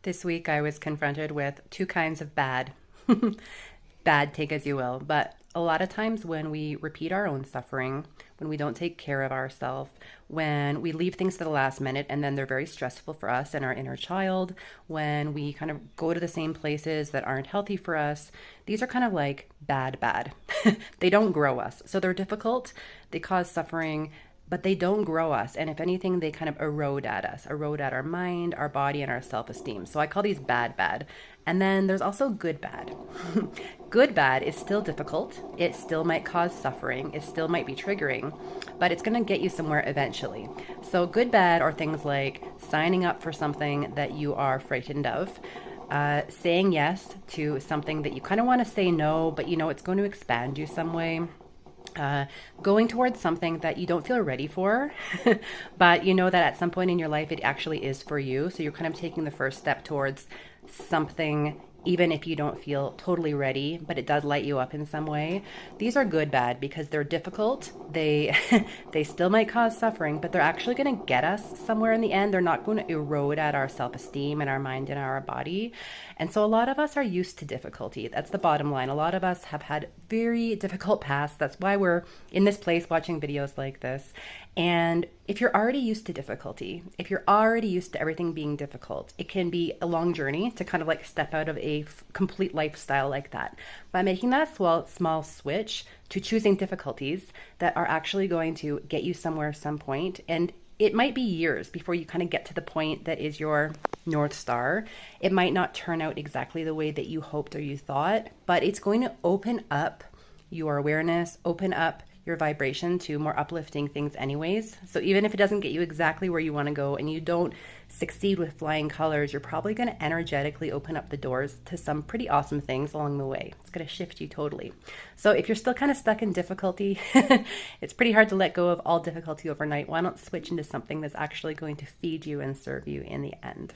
This week I was confronted with two kinds of bad. Bad, take as you will. But a lot of times when we repeat our own suffering, when we don't take care of ourselves, when we leave things to the last minute and then they're very stressful for us and our inner child, when we kind of go to the same places that aren't healthy for us, these are kind of like bad. They don't grow us. So they're difficult, they cause suffering, but they don't grow us. And if anything, they kind of erode at us, erode at our mind, our body, and our self-esteem. So I call these bad. And then there's also good bad. Good bad is still difficult. It still might cause suffering. It still might be triggering, but it's going to get you somewhere eventually. So good bad are things like signing up for something that you are frightened of, saying yes to something that you kind of want to say no, but you know it's going to expand you some way. Going towards something that you don't feel ready for, but you know that at some point in your life it actually is for you. So you're kind of taking the first step towards something, even if you don't feel totally ready, but it does light you up in some way. These are good bad because they're difficult. They they still might cause suffering, but they're actually going to get us somewhere in the end. They're not going to erode at our self-esteem and our mind and our body. And so a lot of us are used to difficulty. That's the bottom line. A lot of us have had very difficult pasts. That's why we're in this place watching videos like this. And if you're already used to difficulty, if you're already used to everything being difficult, it can be a long journey to kind of like step out of a complete lifestyle like that. By making that small switch to choosing difficulties that are actually going to get you somewhere at some point, and it might be years before you kind of get to the point that is your North Star. It might not turn out exactly the way that you hoped or you thought, but it's going to open up your awareness, open up your vibration to more uplifting things anyways. So even if it doesn't get you exactly where you want to go and you don't succeed with flying colors, you're probably going to energetically open up the doors to some pretty awesome things along the way. It's going to shift you totally. So if you're still kind of stuck in difficulty, it's pretty hard to let go of all difficulty overnight. Why not switch into something that's actually going to feed you and serve you in the end?